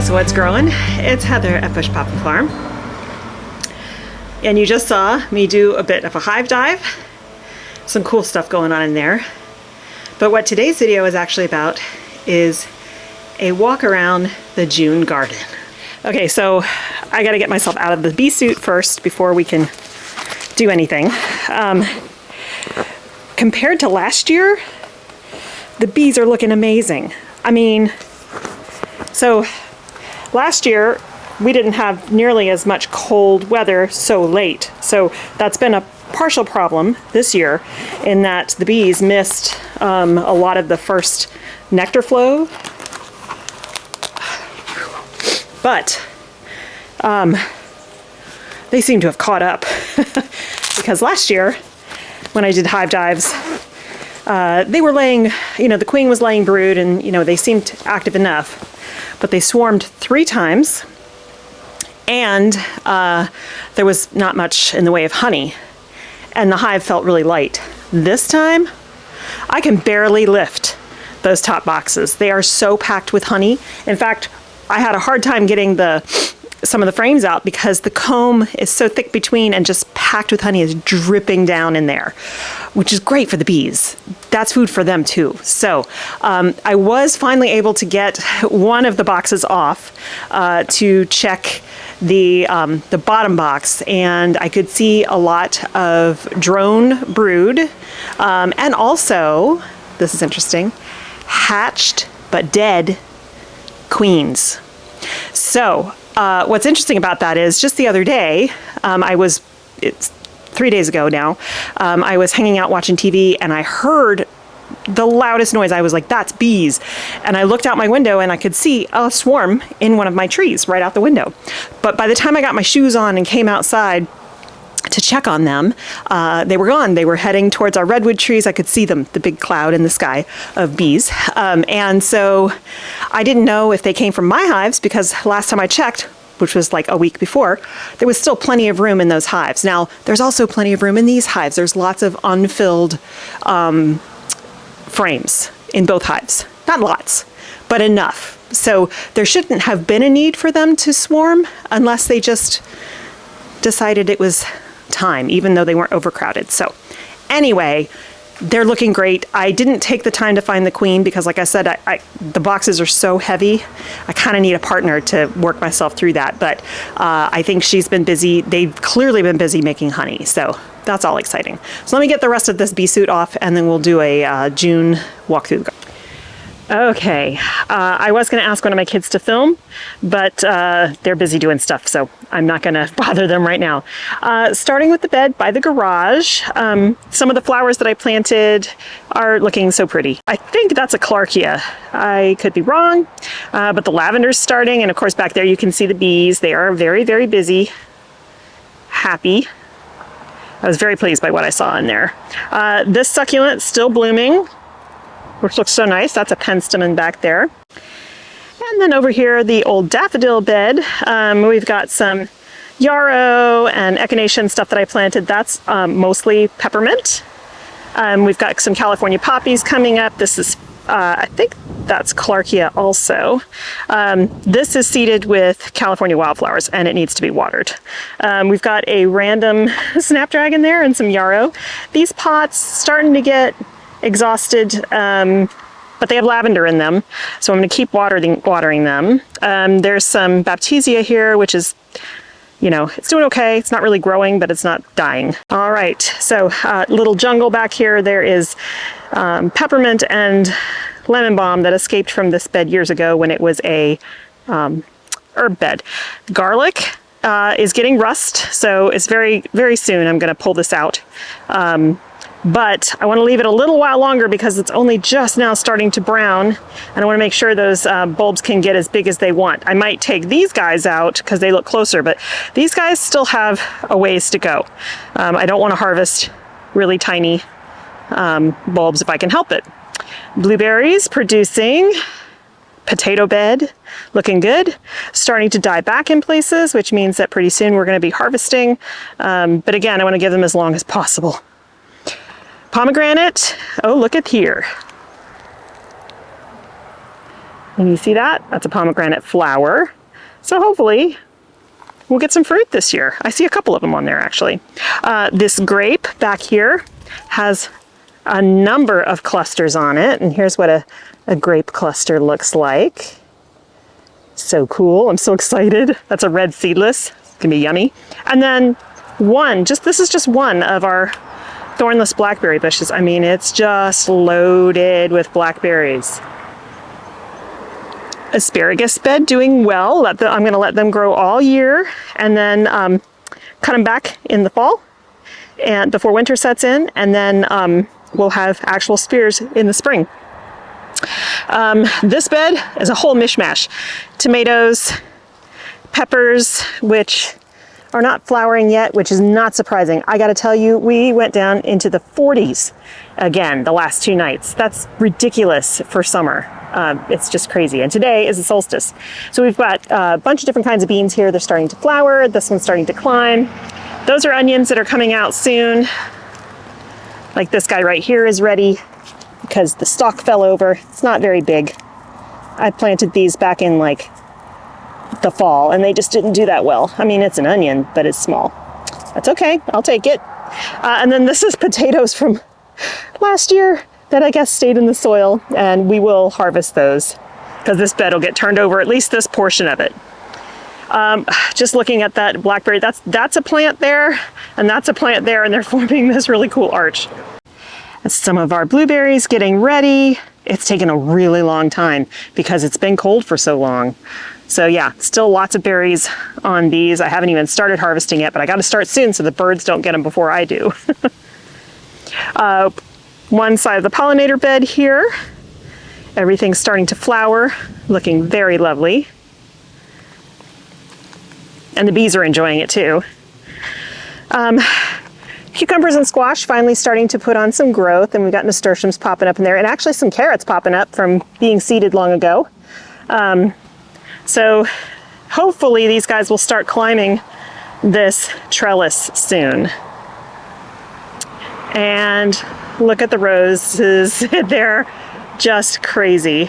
guys, what's growing? It's Heather at Bush Poppin' Farm. And you just saw me do a bit of a hive dive. Some cool stuff going on in there. But what today's video is actually about is a walk around the June garden. Okay, so I gotta get myself out of the bee suit first before we can do anything. Compared to last year, the bees are looking amazing. I mean, so last year we didn't have nearly as much cold weather so late. So that's been a partial problem this year in that the bees missed a lot of the first nectar flow. But they seem to have caught up because last year when I did hive dives, they were laying, the queen was laying brood and, they seemed active enough, but they swarmed 3 times and there was not much in the way of honey and the hive felt really light. This time, I can barely lift those top boxes. They are so packed with honey. In fact, I had a hard time getting some of the frames out because the comb is so thick between and just packed with honey is dripping down in there, which is great for the bees. That's food for them too. So I was finally able to get one of the boxes off to check the bottom box, and I could see a lot of drone brood and also, this is interesting, hatched but dead queens. So what's interesting about that is just the other day, it's 3 days ago now, I was hanging out watching TV and I heard the loudest noise. I was like, that's bees. And I looked out my window and I could see a swarm in one of my trees right out the window. But by the time I got my shoes on and came outside to check on them, they were gone. They were heading towards our redwood trees. I could see them, the big cloud in the sky of bees. And so I didn't know if they came from my hives because last time I checked, which was like a week before, there was still plenty of room in those hives. Now, there's also plenty of room in these hives. There's lots of unfilled frames in both hives. Not lots, but enough. So there shouldn't have been a need for them to swarm unless they just decided it was time, even though they weren't overcrowded. So anyway, they're looking great. I didn't take the time to find the queen because, like I said, the boxes are so heavy. I kind of need a partner to work myself through that. But I think she's been busy. They've clearly been busy making honey. So that's all exciting. So let me get the rest of this bee suit off and then we'll do a June walk through the garden. Okay, I was going to ask one of my kids to film, but they're busy doing stuff, so I'm not going to bother them right now. Starting with the bed by the garage, some of the flowers that I planted are looking so pretty. I think that's a Clarkia. I could be wrong, but the lavender's starting, and of course back there you can see the bees. They are very, very busy, happy. I was very pleased by what I saw in there. This succulent still blooming, which looks so nice. That's a penstemon back there. And then over here, the old daffodil bed. We've got some yarrow and echinacea stuff that I planted. That's mostly peppermint. We've got some California poppies coming up. This is, I think that's Clarkia also. This is seeded with California wildflowers and it needs to be watered. We've got a random snapdragon there and some yarrow. These pots starting to get exhausted, but they have lavender in them, so I'm going to keep watering them. There's some baptisia here, which is, it's doing okay. It's not really growing, but it's not dying. All right, so little jungle back here. There is peppermint and lemon balm that escaped from this bed years ago when it was a herb bed. Garlic is getting rust, so it's very, very soon I'm going to pull this out. But I want to leave it a little while longer because it's only just now starting to brown, and I want to make sure those bulbs can get as big as they want. I might take these guys out because they look closer, but these guys still have a ways to go. I don't want to harvest really tiny bulbs if I can help it. Blueberries producing, potato bed looking good, starting to die back in places, which means that pretty soon we're going to be harvesting. But again, I want to give them as long as possible. Pomegranate, oh, look at here. And you see that? That's a pomegranate flower. So hopefully we'll get some fruit this year. I see a couple of them on there actually. This grape back here has a number of clusters on it. And here's what a grape cluster looks like. So cool, I'm so excited. That's a red seedless, it's gonna be yummy. And then this is just one of our thornless blackberry bushes. I mean, it's just loaded with blackberries. Asparagus bed doing well. I'm going to let them grow all year and then cut them back in the fall and before winter sets in, and then we'll have actual spears in the spring. This bed is a whole mishmash. Tomatoes, peppers, which are not flowering yet, which is not surprising. I gotta tell you, we went down into the 40s again the last 2 nights. That's ridiculous for summer. It's just crazy. And today is the solstice. So we've got a bunch of different kinds of beans here. They're starting to flower. This one's starting to climb. Those are onions that are coming out soon. Like this guy right here is ready because the stalk fell over. It's not very big. I planted these back in like the fall and they just didn't do that well. I mean, it's an onion, but it's small. That's okay, I'll take it. And then this is potatoes from last year that I guess stayed in the soil, and we will harvest those because this bed will get turned over, at least this portion of it. Just looking at that blackberry, that's a plant there and that's a plant there, and they're forming this really cool arch. That's some of our blueberries getting ready. It's taken a really long time because it's been cold for so long. So yeah, still lots of berries on these. I haven't even started harvesting yet, but I got to start soon so the birds don't get them before I do. One side of the pollinator bed here. Everything's starting to flower, looking very lovely. And the bees are enjoying it too. Cucumbers and squash finally starting to put on some growth, and we've got nasturtiums popping up in there, and actually some carrots popping up from being seeded long ago. So hopefully these guys will start climbing this trellis soon. And look at the roses, they're just crazy.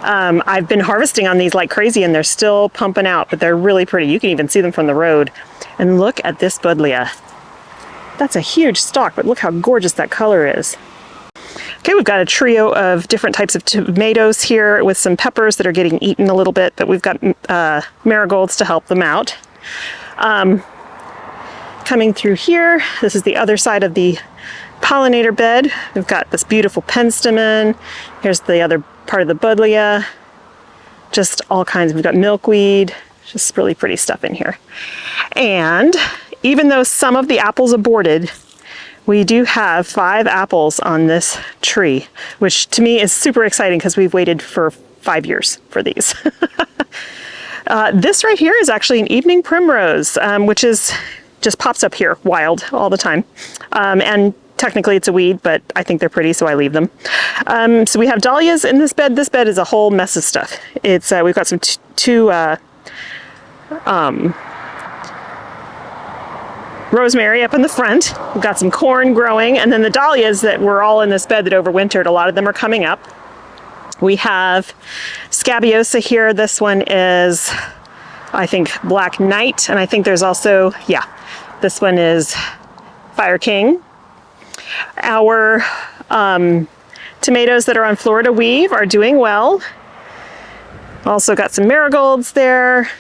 I've been harvesting on these like crazy and they're still pumping out, but they're really pretty. You can even see them from the road. And look at this buddleia. That's a huge stalk, but look how gorgeous that color is. Okay, we've got a trio of different types of tomatoes here with some peppers that are getting eaten a little bit, but we've got marigolds to help them out. Coming through here, this is the other side of the pollinator bed. We've got this beautiful penstemon. Here's the other part of the buddleia. Just all kinds. We've got milkweed. Just really pretty stuff in here. And even though some of the apples aborted, we do have 5 apples on this tree, which to me is super exciting because we've waited for 5 years for these. This right here is actually an evening primrose, which is just pops up here wild all the time. And technically it's a weed, but I think they're pretty, so I leave them. So we have dahlias in this bed. This bed is a whole mess of stuff. It's we've got some two rosemary up in the front. We've got some corn growing, and then the dahlias that were all in this bed that overwintered, a lot of them are coming up. We have scabiosa here. This one is, I think, Black Knight, and I think there's also, yeah, this one is Fire King. Our tomatoes that are on Florida Weave are doing well. Also got some marigolds there.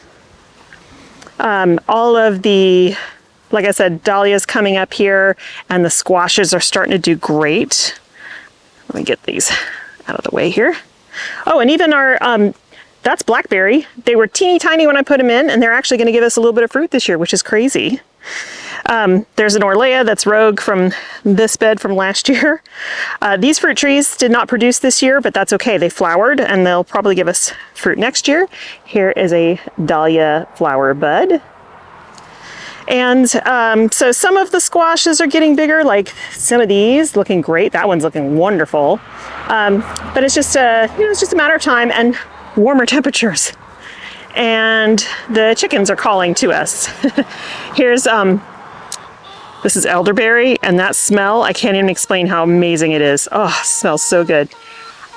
All of the, like I said, dahlias coming up here, and the squashes are starting to do great. Let me get these out of the way here. Oh, and even our, that's blackberry. They were teeny tiny when I put them in, and they're actually gonna give us a little bit of fruit this year, which is crazy. There's an Orlea that's rogue from this bed from last year. These fruit trees did not produce this year, but that's okay. They flowered and they'll probably give us fruit next year. Here is a dahlia flower bud. And so some of the squashes are getting bigger, like some of these looking great. That one's looking wonderful. But it's just it's just a matter of time and warmer temperatures. And the chickens are calling to us. Here's this is elderberry, and that smell, I can't even explain how amazing it is. Oh, it smells so good.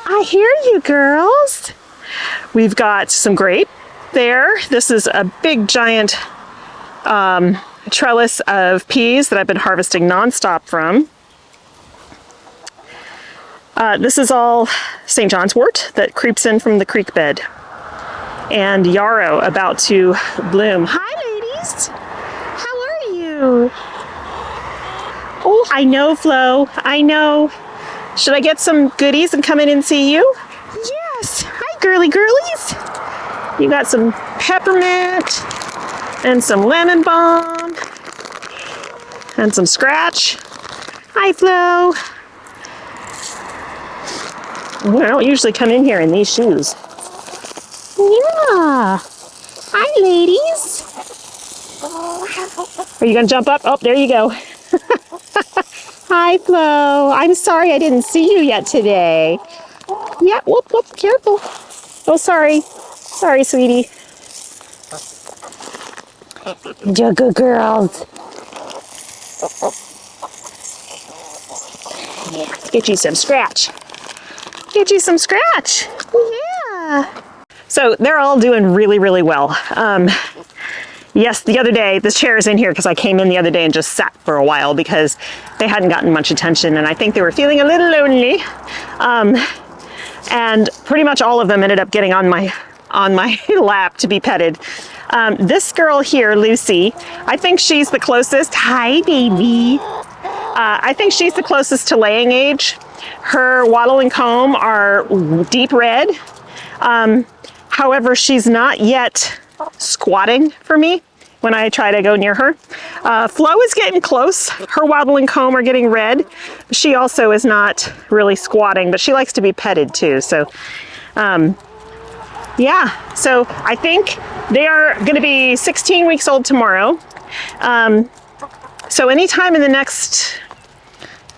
I hear you, girls. We've got some grape there. This is a big giant trellis of peas that I've been harvesting nonstop from. This is all St. John's wort that creeps in from the creek bed. And yarrow about to bloom. Hi, ladies. How are you? Oh, I know, Flo. I know. Should I get some goodies and come in and see you? Yes. Hi, girly girlies. You got some peppermint and some lemon balm and some scratch. Hi, Flo. I don't usually come in here in these shoes. Yeah. Hi, ladies. Are you going to jump up? Oh, there you go. Hi, Flo. I'm sorry I didn't see you yet today. Yeah, whoop, whoop, careful. Oh, sorry. Sorry, sweetie. You're good girls. Yeah, let's get you some scratch. Get you some scratch. Yeah. So they're all doing really, really well. Yes, the other day, this chair is in here because I came in the other day and just sat for a while because they hadn't gotten much attention and I think they were feeling a little lonely. And pretty much all of them ended up getting on my lap to be petted. This girl here, Lucy, I think she's the closest. Hi, baby. I think she's the closest to laying age. Her wattle and comb are deep red. However, she's not yet squatting for me when I try to go near her. Flo is getting close. Her wattle and comb are getting red. She also is not really squatting, but she likes to be petted too. So, yeah. So I think they are going to be 16 weeks old tomorrow. So anytime in the next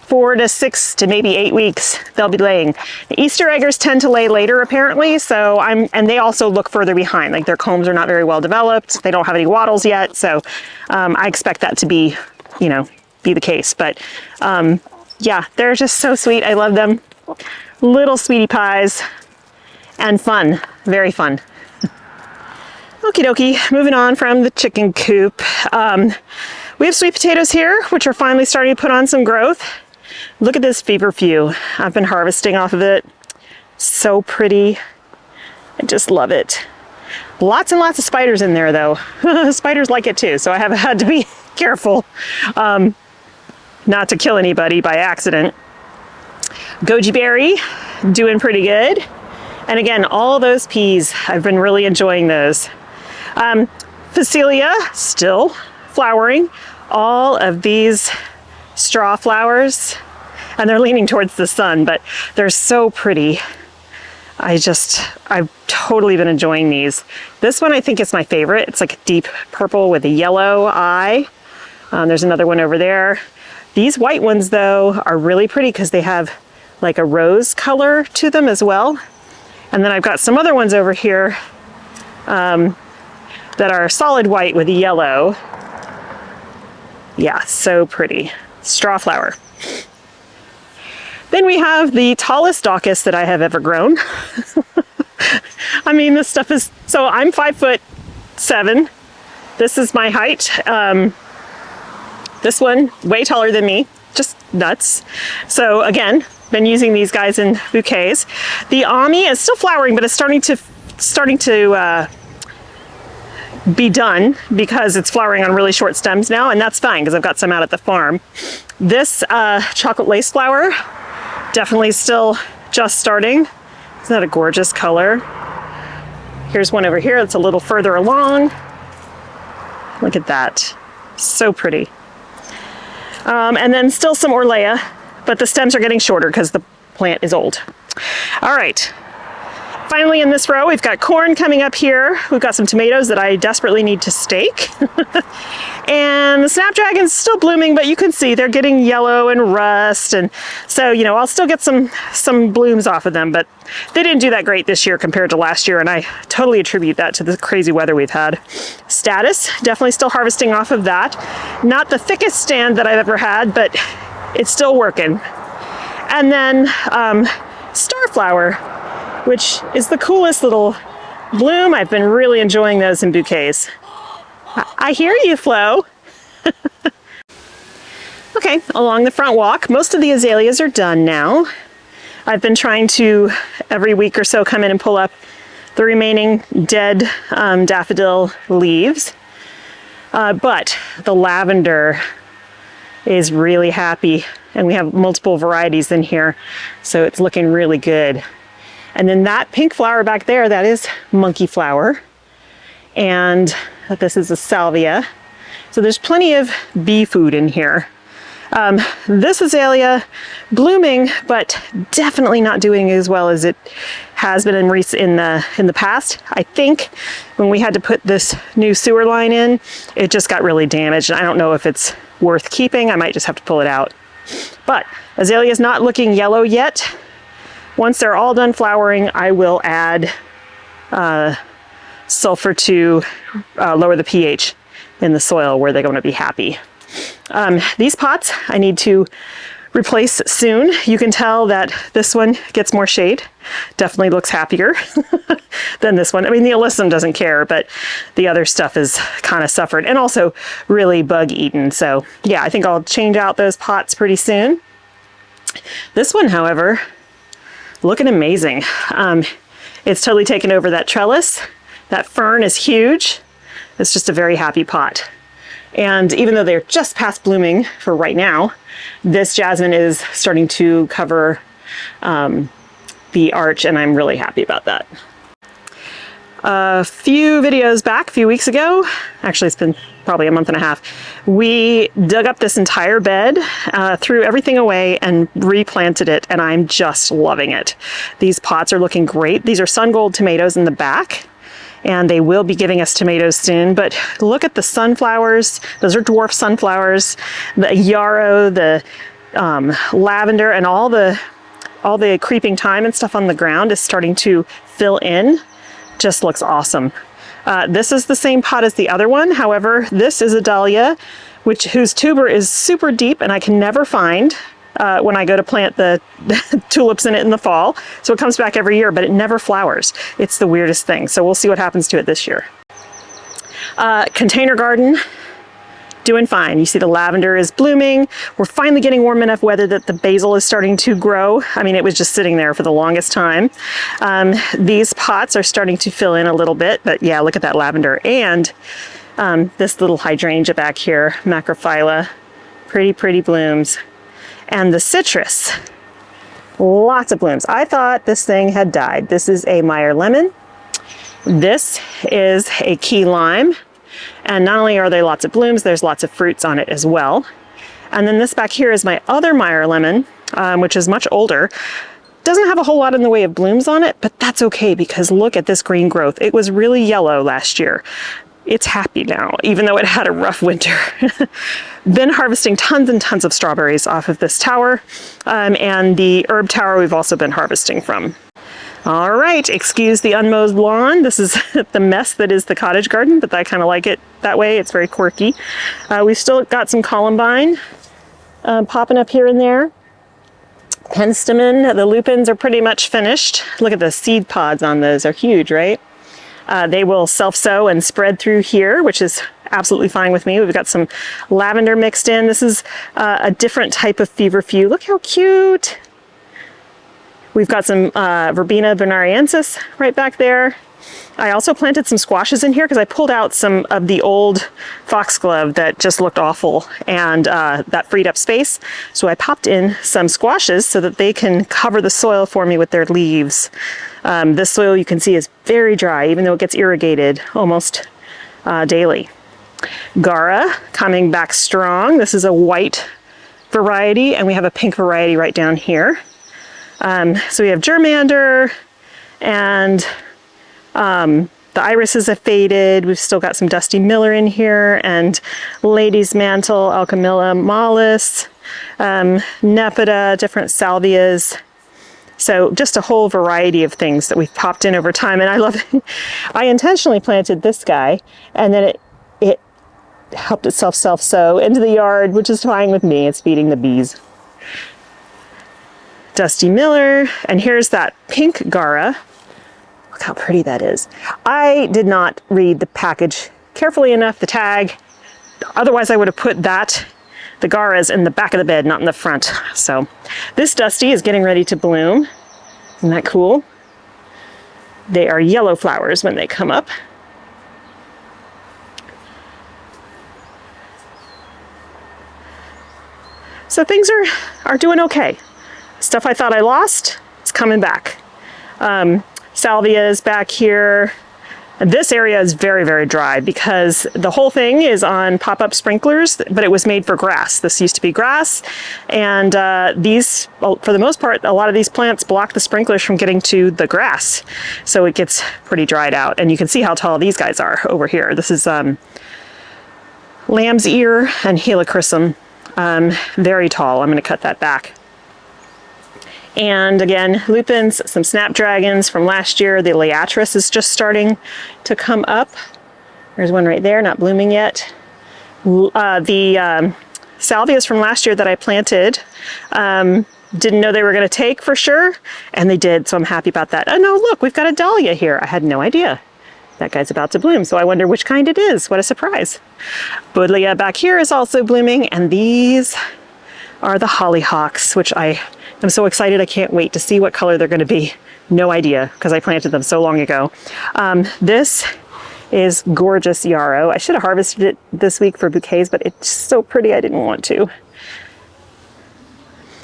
4 to 6 to maybe 8 weeks, they'll be laying. The Easter eggers tend to lay later, apparently. So and they also look further behind. Like their combs are not very well developed. They don't have any wattles yet. So I expect that to be, be the case. But yeah, they're just so sweet. I love them. Little sweetie pies and fun, very fun. Okie dokie, moving on from the chicken coop. We have sweet potatoes here, which are finally starting to put on some growth. Look at this feverfew. I've been harvesting off of it. So pretty. I just love it. Lots and lots of spiders in there though. Spiders like it too, so I have had to be careful not to kill anybody by accident. Goji berry, doing pretty good. And again, all those peas, I've been really enjoying those. Phacelia, still flowering. All of these straw flowers, and they're leaning towards the sun, but they're so pretty. I've totally been enjoying these. This one I think is my favorite. It's like a deep purple with a yellow eye. There's another one over there. These white ones though are really pretty because they have like a rose color to them as well. And then I've got some other ones over here that are solid white with yellow. Yeah, so pretty. Straw flower. Then we have the tallest dachis that I have ever grown. I mean, this stuff is, so I'm 5'7". This is my height. This one, way taller than me, just nuts. So again, been using these guys in bouquets. The Ami is still flowering, but it's starting to be done because it's flowering on really short stems now, and that's fine because I've got some out at the farm. This chocolate lace flower, definitely still just starting. Isn't that a gorgeous color? Here's one over here that's a little further along. Look at that, so pretty. And then still some Orlea, but the stems are getting shorter because the plant is old. All right. Finally in this row, we've got corn coming up here. We've got some tomatoes that I desperately need to stake. And the snapdragon's still blooming, but you can see they're getting yellow and rust. And so, I'll still get some blooms off of them, but they didn't do that great this year compared to last year. And I totally attribute that to the crazy weather we've had. Statice, definitely still harvesting off of that. Not the thickest stand that I've ever had, but it's still working. And then Starflower. which is the coolest little bloom. I've been really enjoying those in bouquets. I hear you, Flo. Okay, along the front walk, most of the azaleas are done now. I've been trying to, every week or so, come in and pull up the remaining dead daffodil leaves. But the lavender is really happy, and we have multiple varieties in here, so it's looking really good. And then that pink flower back there, that is monkey flower. And this is a salvia. So there's plenty of bee food in here. This azalea blooming, but definitely not doing as well as it has been in the past. I think when we had to put this new sewer line in, it just got really damaged. And I don't know if it's worth keeping. I might just have to pull it out. But azalea is not looking yellow yet. Once they're all done flowering, I will add sulfur to lower the pH in the soil where they're going to be happy. These pots I need to replace soon. You can tell that this one gets more shade. Definitely looks happier than this one. I mean, the alyssum doesn't care, but the other stuff is kind of suffered and also really bug eaten. So yeah, I think I'll change out those pots pretty soon. This one, however, looking amazing. It's totally taken over that trellis. That fern is huge. It's just a very happy pot. And even though they're just past blooming for right now, this jasmine is starting to cover the arch, and I'm really happy about that. A few videos back, a few weeks ago, actually it's been probably a month and a half, we dug up this entire bed, threw everything away and replanted it, and I'm just loving it. These pots are looking great. These are sun gold tomatoes in the back, and they will be giving us tomatoes soon. But look at the sunflowers. Those are dwarf sunflowers, the yarrow, the lavender, and all the creeping thyme and stuff on the ground is starting to fill in. Just looks awesome. This is the same pot as the other one. However, this is a dahlia, whose tuber is super deep and I can never find when I go to plant the tulips in it in the fall. So it comes back every year, but it never flowers. It's the weirdest thing. So we'll see what happens to it this year. Container garden, doing fine. You see the lavender is blooming. We're finally getting warm enough weather that the basil is starting to grow. I mean, it was just sitting there for the longest time. These pots are starting to fill in a little bit, but yeah, look at that lavender. And this little hydrangea back here, macrophylla, pretty blooms. And the citrus, lots of blooms. I thought this thing had died. This is a Meyer lemon. This is a key lime. And not only are there lots of blooms, there's lots of fruits on it as well. And then this back here is my other Meyer lemon, which is much older. Doesn't have a whole lot in the way of blooms on it, but that's okay because look at this green growth. It was really yellow last year. It's happy now, even though it had a rough winter. Been harvesting tons and tons of strawberries off of this tower, and the herb tower we've also been harvesting from. All right, excuse the unmowed lawn. This is the mess that is the cottage garden, but I kind of like it that way. It's very quirky. We've still got some columbine popping up here and there. Penstemon, the lupins are pretty much finished. Look at the seed pods on those, are huge, right? They will self-sow and spread through here, which is absolutely fine with me. We've got some lavender mixed in. This is a different type of feverfew. Look how cute. We've got some Verbena bonariensis right back there. I also planted some squashes in here because I pulled out some of the old foxglove that just looked awful, and that freed up space. So I popped in some squashes so that they can cover the soil for me with their leaves. This soil you can see is very dry, even though it gets irrigated almost daily. Gara coming back strong. This is a white variety, and we have a pink variety right down here. So we have germander, and the irises have faded. We've still got some Dusty Miller in here, and Lady's Mantle, Alchemilla mollis, Nepeta, different salvias. So just a whole variety of things that we've popped in over time. And I love it. I intentionally planted this guy, and then it helped itself self-sow into the yard, which is fine with me. It's feeding the bees. Dusty Miller, and here's that pink Gara. Look how pretty that is. I did not read the package carefully enough, the tag. Otherwise I would have put the garas in the back of the bed, not in the front. So this Dusty is getting ready to bloom. Isn't that cool? They are yellow flowers when they come up. So things are doing okay. Stuff I thought I lost is coming back. Salvia is back here. This area is very, very dry because the whole thing is on pop-up sprinklers, but it was made for grass. This used to be grass, and these, well, for the most part, a lot of these plants block the sprinklers from getting to the grass. So it gets pretty dried out, and you can see how tall these guys are over here. This is lamb's ear and helichrysum. Very tall. I'm going to cut that back. And again, lupins, some snapdragons from last year. The Leatris is just starting to come up. There's one right there, not blooming yet. The salvias from last year that I planted, didn't know they were going to take for sure, and they did, so I'm happy about that. Oh no, look, we've got a dahlia here. I had no idea. That guy's about to bloom, so I wonder which kind it is. What a surprise. Buddleia back here is also blooming, and these are the hollyhocks, which I'm so excited. I can't wait to see what color they're going to be. No idea, because I planted them so long ago. This is gorgeous yarrow. I should have harvested it this week for bouquets, but it's so pretty I didn't want to.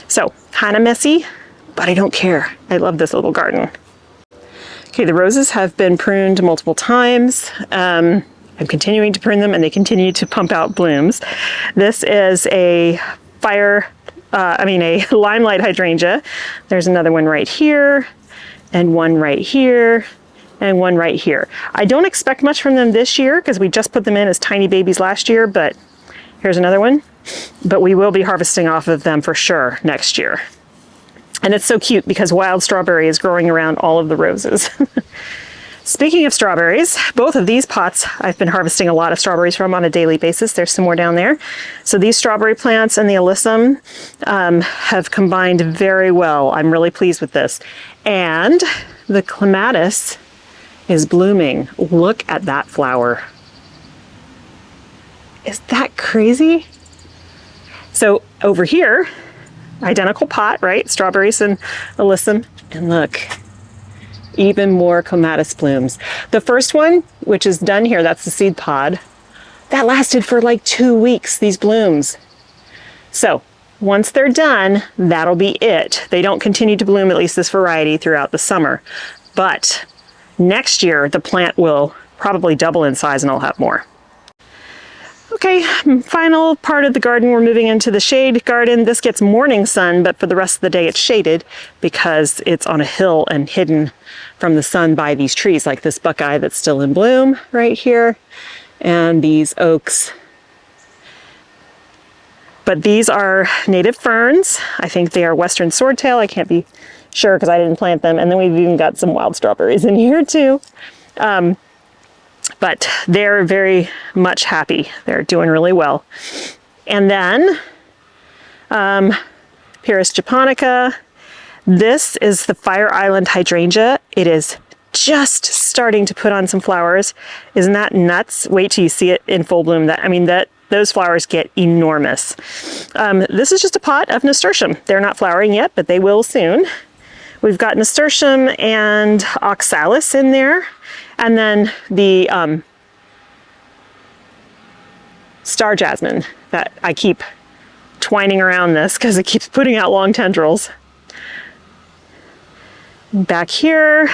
So, kind of messy, but I don't care. I love this little garden. Okay, the roses have been pruned multiple times. I'm continuing to prune them, and they continue to pump out blooms. This is a limelight hydrangea. There's another one right here, and one right here, and one right here. I don't expect much from them this year because we just put them in as tiny babies last year, but here's another one. But we will be harvesting off of them for sure next year. And it's so cute because wild strawberry is growing around all of the roses. Speaking of strawberries, both of these pots I've been harvesting a lot of strawberries from on a daily basis. There's some more down there. So these strawberry plants and the alyssum have combined very well. I'm really pleased with this. And the clematis is blooming. Look at that flower. Is that crazy? So over here, identical pot, right? Strawberries and alyssum. And look, even more clematis blooms. The first one, which is done here, that's the seed pod, that lasted for like 2 weeks, these blooms. So once they're done, that'll be it. They don't continue to bloom, at least this variety, throughout the summer. But next year, the plant will probably double in size and I'll have more. Okay, final part of the garden, we're moving into the shade garden. This gets morning sun, but for the rest of the day it's shaded because it's on a hill and hidden from the sun by these trees, like this buckeye that's still in bloom right here, and these oaks. But these are native ferns. I think they are western swordtail. I can't be sure because I didn't plant them. And then we've even got some wild strawberries in here too. But they're very much happy. They're doing really well. And then Pyrrhus japonica. This is the Fire Island hydrangea. It is just starting to put on some flowers. Isn't that nuts? Wait till you see it in full bloom. Those flowers get enormous. This is just a pot of nasturtium. They're not flowering yet, but they will soon. We've got nasturtium and oxalis in there. And then the star jasmine that I keep twining around this because it keeps putting out long tendrils. Back here,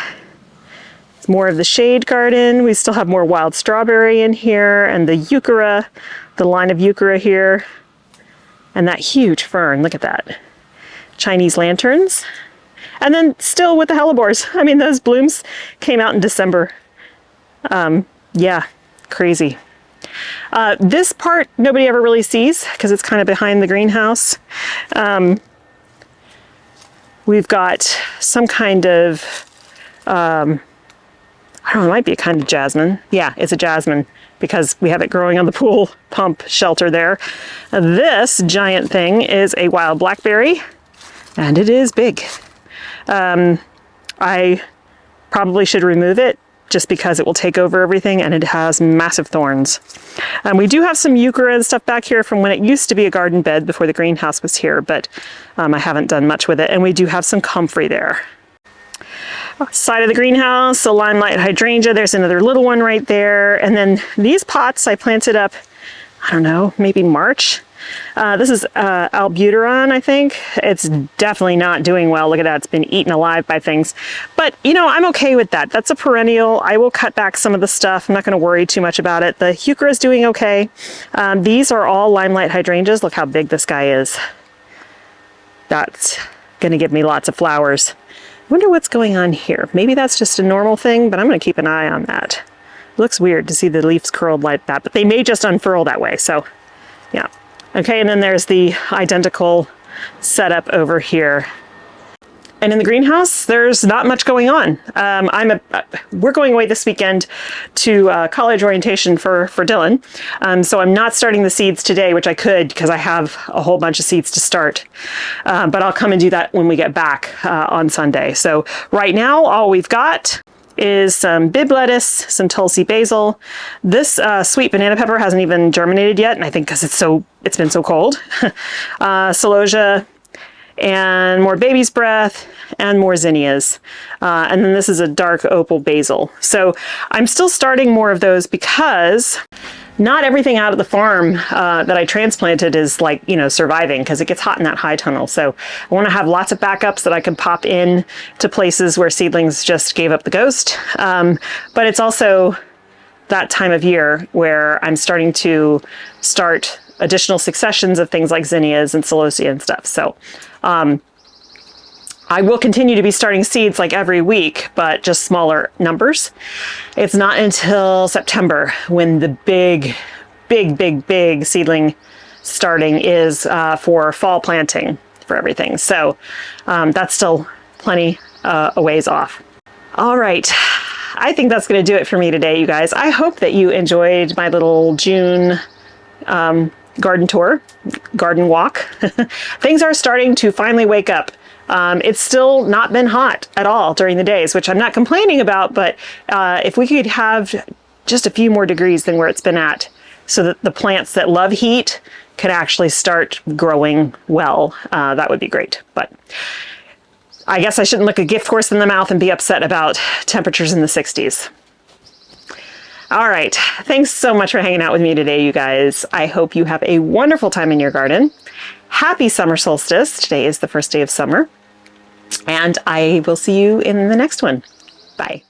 it's more of the shade garden. We still have more wild strawberry in here, and the euchera, the line of euchera here, and that huge fern. Look at that. Chinese lanterns. And then still with the hellebores. I mean, those blooms came out in December. Yeah, crazy. This part nobody ever really sees because it's kind of behind the greenhouse. We've got some kind of, I don't know, it might be a kind of jasmine. Yeah, it's a jasmine because we have it growing on the pool pump shelter there. This giant thing is a wild blackberry, and it is big. I Probably should remove it just because it will take over everything, and it has massive thorns. We do have some euchre and stuff back here from when it used to be a garden bed before the greenhouse was here, but I haven't done much with it. And we do have some comfrey there. Side of the greenhouse, a limelight hydrangea. There's another little one right there. And then these pots I planted up, I don't know, maybe March. This is albuterol, I think. It's definitely not doing well. Look at that. It's been eaten alive by things. But, you know, I'm okay with that. That's a perennial. I will cut back some of the stuff. I'm not going to worry too much about it. The heuchera is doing okay. These are all limelight hydrangeas. Look how big this guy is. That's going to give me lots of flowers. I wonder what's going on here. Maybe that's just a normal thing, but I'm going to keep an eye on that. It looks weird to see the leaves curled like that, but they may just unfurl that way. So, yeah. Okay, and then there's the identical setup over here. And in the greenhouse, there's not much going on. We're going away this weekend to college orientation for Dylan. So I'm not starting the seeds today, which I could because I have a whole bunch of seeds to start. But I'll come and do that when we get back on Sunday. So right now, all we've got is some Bibb lettuce, some Tulsi basil. This sweet banana pepper hasn't even germinated yet, and I think because it's been so cold. Celosia, and more baby's breath, and more zinnias. And then this is a dark opal basil. So I'm still starting more of those because not everything out of the farm that I transplanted is like, you know, surviving because it gets hot in that high tunnel. So I want to have lots of backups that I can pop in to places where seedlings just gave up the ghost. But it's also that time of year where I'm starting to start additional successions of things like zinnias and celosia and stuff. So I will continue to be starting seeds like every week, but just smaller numbers. It's not until September when the big seedling starting is for fall planting for everything. So that's still plenty a ways off. All right. I think that's going to do it for me today, you guys. I hope that you enjoyed my little June garden tour, garden walk. Things are starting to finally wake up. It's still not been hot at all during the days, which I'm not complaining about, but if we could have just a few more degrees than where it's been at, so that the plants that love heat could actually start growing well, that would be great. But I guess I shouldn't look a gift horse in the mouth and be upset about temperatures in the 60s. All right. Thanks so much for hanging out with me today, you guys. I hope you have a wonderful time in your garden. Happy summer solstice. Today is the first day of summer. And I will see you in the next one. Bye.